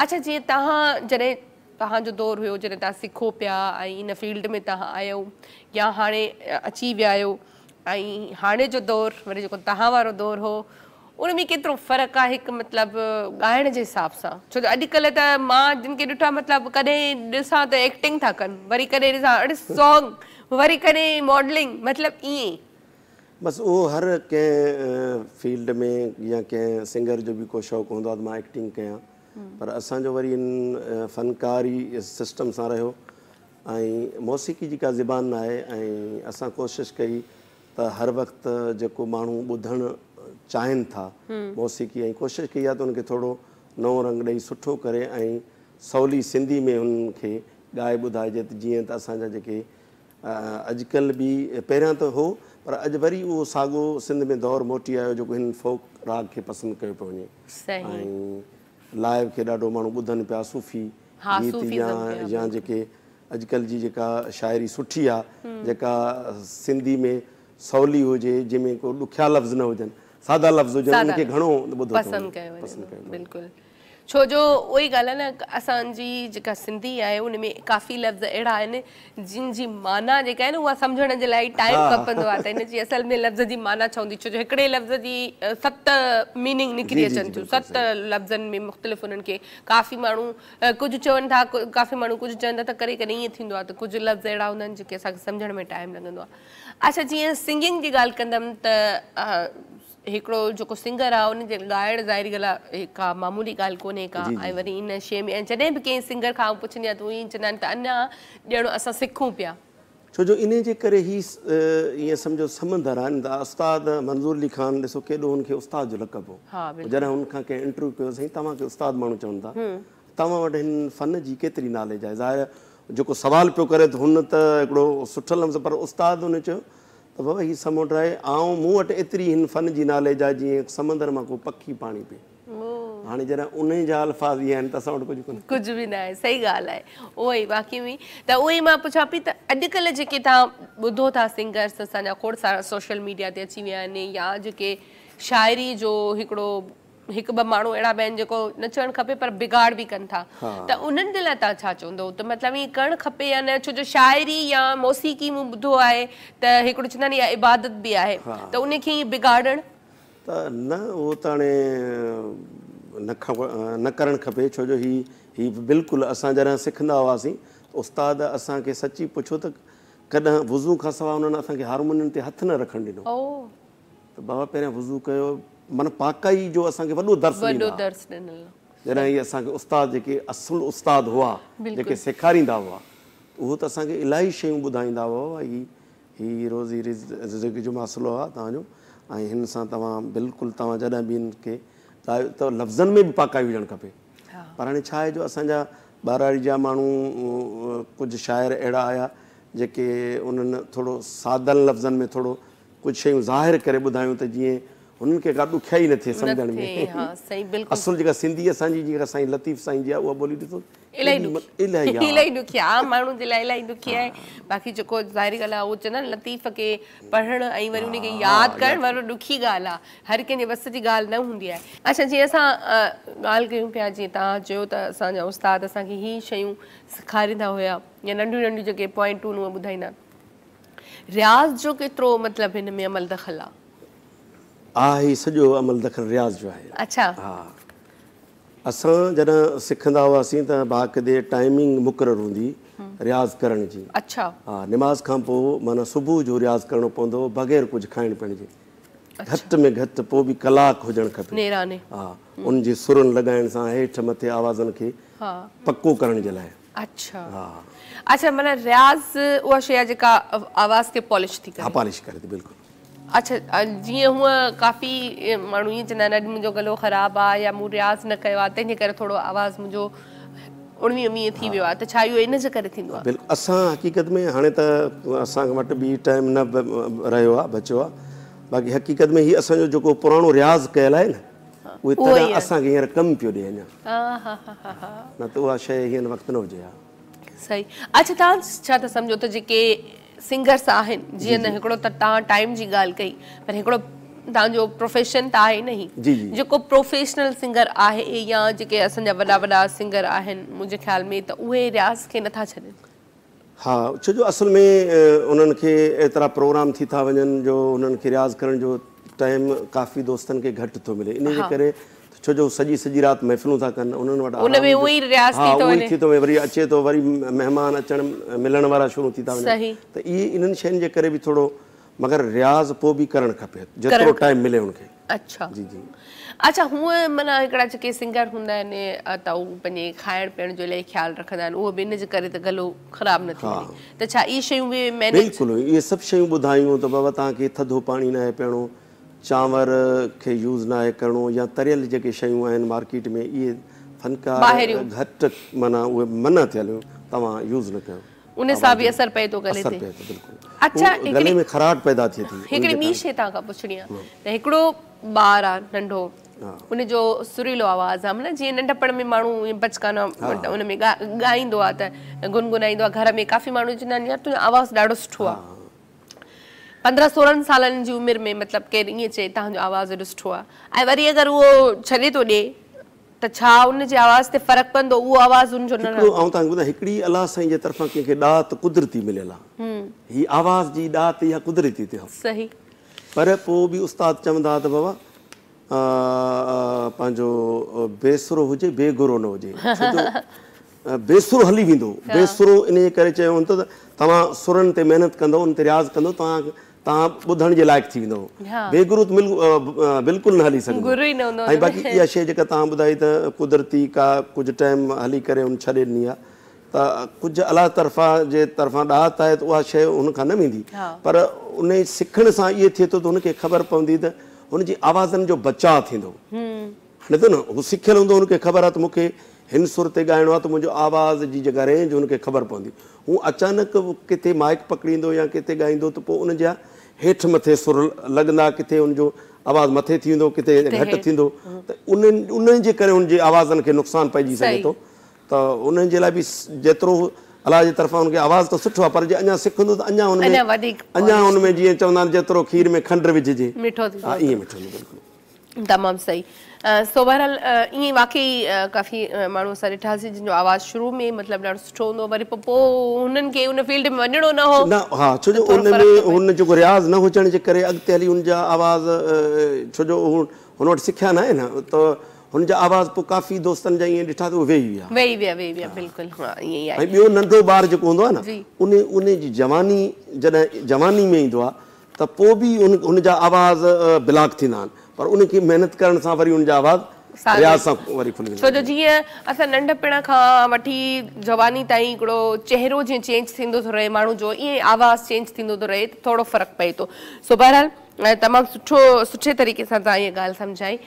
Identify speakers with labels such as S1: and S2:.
S1: अच्छा जीअं तव्हां जॾहिं तव्हांजो दौर हुयो जॾहिं तव्हां सिखो पिया ऐं इन फील्ड में तव्हां आयो या हाणे अची विया आहियो ऐं हाणे जो दौर वरी जेको तव्हां वारो दौर हो उन में केतिरो फ़र्क़ु आहे हिकु मतिलबु ॻाइण जे हिसाब सां छो जो अॼुकल्ह त मां जिन खे ॾिठो आहे मतिलबु कॾहिं ॾिसां त एक्टिंग था कनि वरी कॾहिं ॾिसां अड़े सॉन्ग वरी कॾहिं मॉडलिंग मतिलबु ईअं
S2: बसि उहो हर कंहिं फील्ड में या कंहिं सिंगर जो बि को शौक़ु हूंदो आहे त मां एक्टिंग कयां पर असांजो वरी इन फ़नकारी सिस्टम सां रहियो ऐं मौसीक़ी जी का ज़बान आहे ऐं असां कोशिशि कई त हर वक़्तु जेको माण्हू ॿुधणु चाहिनि था मौसीक़ी ऐं कोशिशि कई आहे त उनखे थोरो नओं रंग ॾेई सुठो करे ऐं सवली सिंधी में उन्हनि खे ॻाए ॿुधाइजे त जीअं त असांजा जेके अॼुकल्ह बि पहिरियां त हो पर अॼु वरी उहो साॻियो सिंध में दौरु मोटी आयो जेको हिन फोक राग खे पसंदि कयो पियो वञे ऐं लाइव खे ॾाढो माण्हू ॿुधनि पिया सूफ़ी गीत या जेके अॼुकल्ह जी जेका शाइरी सुठी आहे जेका सिंधी में सवली हुजे जंहिंमें को ॾुखिया लफ़्ज़ न हुजनि सादा लफ़्ज़ हुजनि उनखे घणो
S1: पसंदि कयो बिल्कुलु छो जो उहा ई ॻाल्हि आहे न असांजी जेका सिंधी आहे उन में काफ़ी लफ़्ज़ अहिड़ा आहिनि जिन जी माना जेका आहे न उहा सम्झण जे लाइ टाइम खपंदो आहे त हिन जी असल में लफ़्ज़ जी माना छा हूंदी छो जो हिकिड़े लफ़्ज़ जी 7 मीनिंग निकिरी अचनि थियूं 7 लफ़्ज़नि में मुख़्तलिफ़ उन्हनि खे काफ़ी माण्हू कुझु चवनि था काफ़ी माण्हू कुझु चवनि था त कॾहिं कॾहिं ईअं थींदो आहे त कुझु लफ़्ज़ अहिड़ा हूंदा आहिनि जेके असांखे सम्झण में टाइम लॻंदो आहे अच्छा जीअं सिंगिंग जी ॻाल्हि कंदमि त हिकिड़ो जेको सिंगर आहे उनजे ॻाइण ज़ाहिरी ॻाल्हि आहे का मामूली ॻाल्हि कोन्हे का ऐं वरी इन शइ में ऐं जॾहिं बि कंहिं सिंगर खां पुछंदी आहियां त उहे चवंदा आहिनि त अञा ॼणो असां सिखूं पिया
S2: छो जो इन जे करे ई ईअं सम्झो समंदर आहे त उस्ताद मंज़ूर अली ख़ान ॾिसो केॾो हुनखे उस्ताद जो लक़ब हो जॾहिं हुनखां कंहिं इंटरव्यू कयो साईं तव्हांखे उस्ताद माण्हू चवनि था तव्हां वटि हिन फ़न जी केतिरी नॉलेज आहे ज़ाहिर जेको सुवालु पियो करे त हुन त हिकिड़ो सुठो लफ़्ज़ पर उस्ताद हुन चयो त बाबा हीअ समुंड आहे ऐं मूं वटि एतिरी हिन फ़न जी नॉलेज आहे जीअं समुंड मां को पखी पाणी पीए हाणे जॾहिं उन जा अल्फाज़ इहे आहिनि त असां वटि कुझु कोन्हे
S1: कुझु बि न आहे सही ॻाल्हि आहे उहो ई बाक़ी में त उहो ई मां पुछां पई त अॼुकल्ह जेके तव्हां ॿुधो था सिंगर्स असांजा खोड़ सारा सोशल मीडिया ते अची विया आहिनि या जेके शाइरी जो हिकु ॿ माण्हू अहिड़ा बि आहिनि जेको नचणु खपे पर बिगाड़ बि कनि था त उन्हनि जे लाइ तव्हां छा चवंदो त मतिलबु ईअं करणु खपे या न छो जो शाइरी या मौसीक़ी मूं ॿुधो आहे त हिकिड़ो चवंदा आहिनि इहा इबादत बि आहे त उनखे ईअं बिगाड़णु
S2: त न उहो त हाणे न करणु खपे छो जो ही बिल्कुलु असां जॾहिं सिखंदा हुआसीं उस्ताद असांखे सची पुछो त कॾहिं वुज़ू खां सवाइ हुननि असांखे हारमोनियम ते हथु न रखणु ॾिनो त बाबा पहिरियां वुज़ू कयो माना पाकाई जो असांखे वॾो दर्स जॾहिं इहे असांखे उस्ताद जेके असुलु उस्ताद हुआ जेके सेखारींदा हुआ उहो त असांखे इलाही शयूं ॿुधाईंदा हुआ ही रोज़ी रिज़्क़ जो मसइलो आहे तव्हांजो ऐं हिन सां तव्हां बिल्कुलु तव्हां जॾहिं बि हिन खे ॻायो त लफ़्ज़नि में बि पाकाई हुजणु खपे पर हाणे छा आहे जो असांजा ॿारहाड़ी जा माण्हू कुझु शाइर अहिड़ा आया जेके उन्हनि थोरो सादनि लफ़्ज़नि में थोरो कुझु शयूं ज़ाहिर करे ॿुधायूं त जीअं हुननि खे का ॾुखियाई न थिए सम्झण में असुलु जेका सिंधी असांजी जेका साईं लतीफ़ साईं जी आहे उहा ॿोली ॾिसो
S1: इलाही ॾुखी आहे आम माण्हुनि जे लाइ इलाही ॾुखी आहे बाक़ी जेको ज़ाहिरी ॻाल्हि आहे उहो चवंदा आहिनि लतीफ़ खे पढ़णु ऐं वरी उनखे यादि करणु वरी ॾुखी ॻाल्हि आहे हर कंहिंजे वस जी ॻाल्हि न हूंदी आहे अच्छा जीअं असां ॻाल्हि कयूं पिया जीअं तव्हां चयो त असांजा उस्ताद असांखे ही शयूं सेखारींदा हुया या नंढियूं नंढियूं जेके पॉइंटूं उहे ॿुधाईंदा रियाज़ जो केतिरो मतिलबु हिन में अमल दख़ल आहे
S2: ही सॼो अमल दख़ल रियाज़ जो आहे
S1: अच्छा
S2: हा असां जॾहिं सिखंदा हुआसीं त बाक़ाइदे टाइमिंग मुक़ररु हूंदी रियाज़ करण जी
S1: अच्छा
S2: हा निमाज़ खां पोइ माना सुबुह जो रियाज़ करणो पवंदो बग़ैर कुझु खाइण पीअण जे घटि में घटि पोइ बि कलाकु हुजणु खपे हा उनजी सुरनि लॻाइण सां हेठि मथे आवाज़नि खे पको करण जे लाइ
S1: अच्छा हा अच्छा माना रियाज़ उहा शइ आहे जेका आवाज़ खे पॉलिश थी करे
S2: पॉलिश करे थी बिल्कुलु
S1: अच्छा जीअं हूअं काफ़ी माण्हू ईअं चवंदा आहिनि अॼु मुंहिंजो गलो ख़राबु आहे या मूं रियाज़ न कयो आहे तंहिंजे करे थोरो आवाज़ु मुंहिंजो उणिवीह थी वियो आहे त छा इहो इन जे करे थींदो आहे
S2: बिल्कुलु असां हक़ीक़त में हाणे त असां वटि बि टाइम न रहियो आहे बचियो आहे बाक़ी हक़ीक़त में हीउ असांजो जेको पुराणो रियाज़ कयल आहे न उहे तॾहिं असांखे हींअर कमु पियो ॾिए अञा न त उहा शइ हींअर वक़्तु न हुजे हा
S1: सही अच्छा तव्हां छा था सम्झो त जेके सिंगर्स आहिनि जीअं न हिकिड़ो त तव्हां टाइम जी ॻाल्हि कई पर हिकिड़ो तव्हांजो प्रोफेशन त आहे न ही जेको प्रोफेशनल सिंगर आहे या जेके असांजा वॾा वॾा सिंगर आहिनि मुंहिंजे ख़्याल में त उहे रियाज़ खे नथा छॾनि।
S2: हाँ, छो जो असल में उन्हनि खे एतिरा प्रोग्राम थी था वञनि जो उन्हनि खे रियाज़ करण जो टाइम काफ़ी दोस्तनि खे घटि थो मिले, इन जे करे छो जो सॼी राति महफ़िलूं था कनि, उन्हनि वटि उहो थी थो वञे, वरी अचे थो, वरी महिमान अचण मिलण वारा शुरू थी था वञनि, त इहे इन्हनि शयुनि जे करे बि थोरो, मगर रियाज़ पोइ बि करणु खपे जेतिरो टाइम मिले उनखे।
S1: अच्छा जी जी। अच्छा, हूअं माना हिकिड़ा जेके सिंगर हूंदा आहिनि त उहे पंहिंजे खाइण पीअण जो इलाही ख़्यालु रखंदा आहिनि, उहो बि इन जे करे त गलो ख़राबु न थी वञे, त छा इहे शयूं बि मैनेज? बिल्कुलु, इहे सभु शयूं ॿुधायूं त बाबा तव्हांखे थधो पाणी न आहे पीअणो, चांवर खे यूज़ न आहे करिणो, या तरियल जेके शयूं आहिनि मार्केट में इहे फनकार घटि माना उहे मना थियल हुयूं, तव्हां यूज़ न कयो, उन सां बि असर पए थो गले ते। बिल्कुलु। अच्छा, गले में खराट पैदा थिए थी। हिकिड़ी ॿी शइ तव्हां खां पुछणी आहे त हिकिड़ो ॿार आहे नंढो, उन जो सुरीलो आवाज़ आहे, माना जीअं नंढपण में माण्हू बचकाना उन में ॻाईंदो आहे त गुनगुनाईंदो आहे, घर में काफ़ी माण्हू चवंदा आहिनि यार तुंहिंजो आवाज़ ॾाढो सुठो आहे, 15-16 सालनि जी उमिरि में मतिलबु केरु ईअं चए तव्हांजो आवाज़ एॾो सुठो आहे, ऐं वरी अगरि उहो छॾे थो ॾिए त छा उन जे आवाज़ ते फ़र्क़ु पवंदो? उहो आवाज़ उनजो न रहंदो?
S2: ऐं तव्हांखे ॿुधायां, हिकिड़ी अलाह साईं जे तरफ़ां कंहिंखे ॾात कुदरती मिलियल आहे, हीअ आवाज़ जी ॾात इहा कुदरती थियो, सही, पर पोइ बि उस्ताद चवंदा त बाबा पंहिंजो बेसुरो हुजे बेगुरो न हुजे, छो जो बेसुरो हली वेंदो, बेसुरो इन जे करे चयो त तव्हां सुरनि ते महिनत कंदो, उन ते रियाज़ कंदो, तव्हां ॿुधण जे लाइक़ु थी वेंदो, बेगुरू त बिल्कुुलु न हली सघंदो। ऐं बाक़ी इहा शइ जेका तव्हां ॿुधाई त कुदरती का कुझु टाइम हली करे हुन छॾे ॾिनी आहे, त कुझु अलाह जे तरफ़ां ॾात आहे त उहा शइ हुनखां न वेंदी, पर उन सिखण सां इहे थिए थो त हुनखे ख़बर पवंदी त हुनजी आवाज़नि जो बचाव थींदो, न त न हू सिखियल हूंदो, हुनखे ख़बर आहे त मूंखे हिन सुर ते ॻाइणो आहे त मुंहिंजो आवाज़ जी जेका रेंज हुनखे ख़बर पवंदी, हू अचानक किथे माइक पकड़ींदो या किथे ॻाईंदो त पोइ उनजा हेठि मथे सुर लॻंदा, किथे हुनजो आवाज़ मथे थी वेंदो, किथे घटि थींदो, त उन्हनि जे करे हुनजे आवाज़नि खे नुक़सानु पइजी सघे थो, त उन्हनि जे लाइ बि जेतिरो अलाह जे तरफ़ां हुनखे आवाज़ त सुठो आहे, पर जे अञा सिखंदो त अञा हुनमें जीअं चवंदा आहिनि जेतिरो खीर में खंडु विझिजे हा ईअं मिठो थींदो। बिल्कुलु
S1: तमामु सही। सो बहरहाल ईअं वाक़ई काफ़ी माण्हू असां ॾिठासीं जिन जो आवाज़ शुरू में मतिलबु ॾाढो सुठो हूंदो, वरी पोइ हुननि खे उन फील्ड में वञिणो न हो
S2: न, हा, छो जो उन में हुन जेको रियाज़ न हुजण जे करे अॻिते हली हुनजा आवाज़, छो जो हुन वटि सिखिया न आहे न, त हुनजा आवाज़ पोइ काफ़ी दोस्तनि जा ईअं ॾिठा त उहे वेही विया। बिल्कुलु, हा ईअं ई आहे। ऐं ॿियो नंढो ॿार जेको हूंदो आहे न, उन जी जवानी जॾहिं जवानी में ईंदो आहे त पोइ बि हुनजा आवाज़ ब्लॉक थींदा आहिनि, पर उनखे महिनत करण सां वरी हुनजा आवाज़ रियाज़ सां वरी खुली वेंदा।
S1: छो जो जीअं असां नंढपण खां वठी जवानी ताईं हिकिड़ो चहिरो जीअं चेंज थींदो थो रहे माण्हू जो, ईअं आवाज़ चेंज थींदो थो रहे, थोरो फ़र्क़ु पए थो। सो बहरहाल तमामु सुठे तरीक़े सां तव्हां इहा ॻाल्हि सम्झाई।